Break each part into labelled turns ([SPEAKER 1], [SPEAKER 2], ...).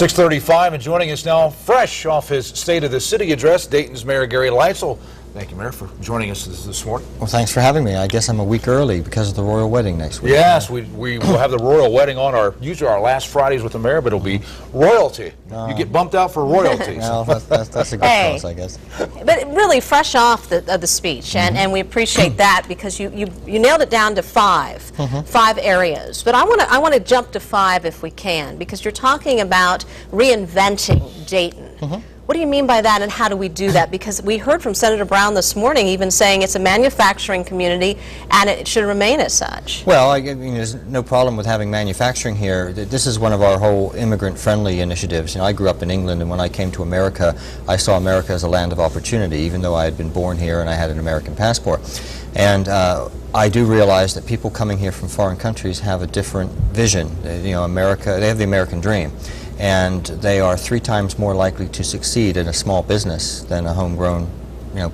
[SPEAKER 1] 6:35, and joining us now, fresh off his State of the City address, Dayton's Mayor Gary Leitzell. Thank you, Mayor, for joining us this morning.
[SPEAKER 2] Well, thanks for having me. I guess I'm a week early because of the royal wedding next week.
[SPEAKER 1] Yes, we will have the royal wedding on usually our last Fridays with the mayor, but it'll be royalty. You get bumped out for royalty.
[SPEAKER 2] Well, that's a good cause, I guess.
[SPEAKER 3] But really, fresh off the speech, and we appreciate that because you nailed it down to five areas. But I want to jump to five if we can, because you're talking about reinventing Dayton. What do you mean by that, and how do we do that? Because we heard from Senator Brown this morning even saying it's a manufacturing community and it should remain as such.
[SPEAKER 2] Well, I mean, there's no problem with having manufacturing here. This is one of our whole immigrant-friendly initiatives. You know, I grew up in England, and when I came to America, I saw America as a land of opportunity, even though I had been born here and I had an American passport. And I do realize that people coming here from foreign countries have a different vision. You know, America, they have the American dream. And they are 3 times more likely to succeed in a small business than a homegrown,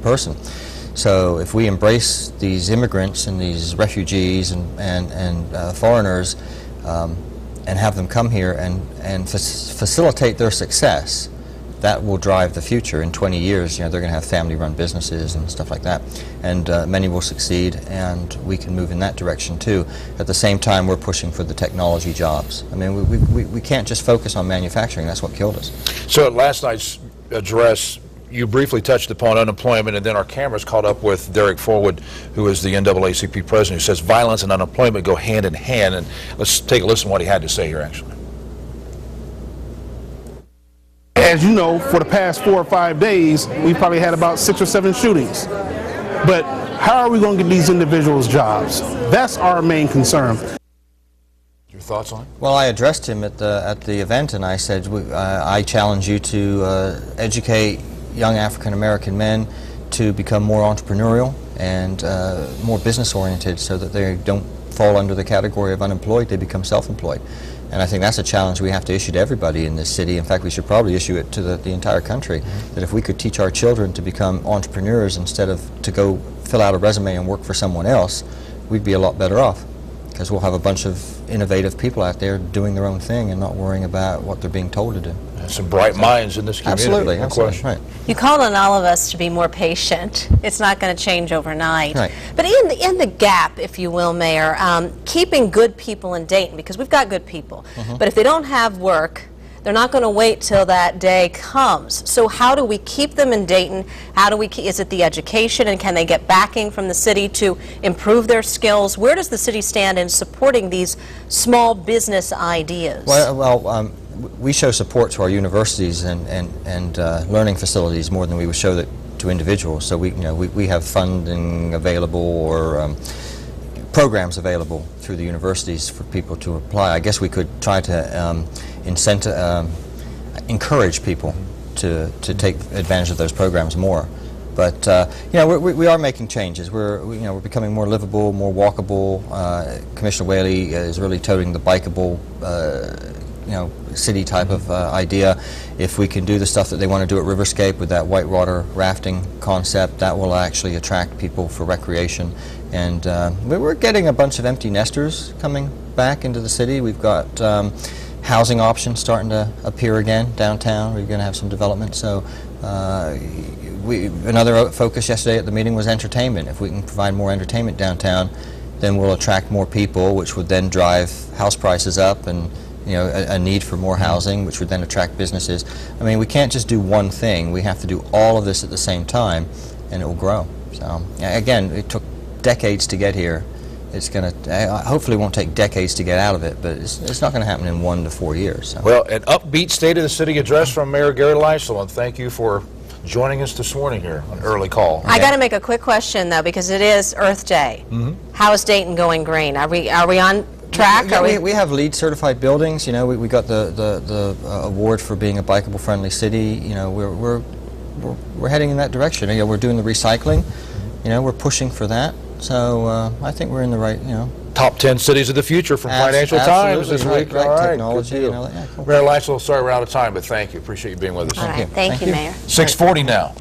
[SPEAKER 2] person. So if we embrace these immigrants and these refugees and foreigners and have them come here and facilitate their success, that will drive the future. In 20 years, they're going to have family-run businesses and stuff like that, and many will succeed, and we can move in that direction too. At the same time, we're pushing for the technology jobs. I mean, we can't just focus on manufacturing. That's what killed us.
[SPEAKER 1] So at last night's address, you briefly touched upon unemployment, and then our cameras caught up with Derek Forward, who is the NAACP president, who says violence and unemployment go hand in hand. And let's take a listen to what he had to say here, actually.
[SPEAKER 4] As you know, for the past 4 or 5 days, we've probably had about 6 or 7 shootings. But how are we going to get these individuals jobs? That's our main concern.
[SPEAKER 1] Your thoughts on it?
[SPEAKER 2] Well, I addressed him at the event, and I said, I challenge you to educate young African-American men to become more entrepreneurial and more business-oriented, so that they don't fall under the category of unemployed, they become self-employed. And I think that's a challenge we have to issue to everybody in this city. In fact, we should probably issue it to the entire country, that if we could teach our children to become entrepreneurs instead of to go fill out a resume and work for someone else, we'd be a lot better off, because we'll have a bunch of innovative people out there doing their own thing and not worrying about what they're being told to do.
[SPEAKER 1] Some bright minds in this community.
[SPEAKER 2] Absolutely,
[SPEAKER 1] no
[SPEAKER 2] absolutely.
[SPEAKER 1] question.
[SPEAKER 2] Right.
[SPEAKER 3] You called on all of us to be more patient. It's not going to change overnight.
[SPEAKER 2] Right.
[SPEAKER 3] But in the gap, if you will, Mayor, keeping good people in Dayton, because we've got good people, but if they don't have work, they're not going to wait till that day comes. So how do we keep them in Dayton? How do we is it the education, and can they get backing from the city to improve their skills? Where does the city stand in supporting these small business ideas?
[SPEAKER 2] Well, we show support to our universities and learning facilities more than we would show that to individuals. So we have funding available, or programs available through the universities for people to apply. I guess we could try to encourage people to take advantage of those programs more. But we are making changes. We're becoming more livable, more walkable. Commissioner Whaley is really toting the bikeable city type of idea. If we can do the stuff that they want to do at Riverscape with that whitewater rafting concept, that will actually attract people for recreation. And we're getting a bunch of empty nesters coming back into the city. We've got housing options starting to appear again downtown. We're going to have some development. So another focus yesterday at the meeting was entertainment. If we can provide more entertainment downtown, then we'll attract more people, which would then drive house prices up, and a need for more housing, which would then attract businesses. I mean, we can't just do one thing. We have to do all of this at the same time, and it will grow. So again, it took decades to get here. It's going to hopefully won't take decades to get out of it, but it's not going to happen in 1 to 4 years. So.
[SPEAKER 1] Well, an upbeat State of the City address from Mayor Gary Leitzell, and thank you for joining us this morning here on Early Call.
[SPEAKER 3] I got to make a quick question though, because it is Earth Day. How is Dayton going green? Are we on track?
[SPEAKER 2] We have LEED certified buildings. We got the award for being a bikeable friendly city. We're heading in that direction. We're doing the recycling. We're pushing for that. So I think we're in the right,
[SPEAKER 1] Top 10 cities of the future from Financial Times this week.
[SPEAKER 2] Right,
[SPEAKER 1] all right,
[SPEAKER 2] technology and all that.
[SPEAKER 1] Mayor Leitzell, sorry we're out of time, but thank you. Appreciate you being with us.
[SPEAKER 3] All right, thank you, Mayor.
[SPEAKER 1] 6:40 now.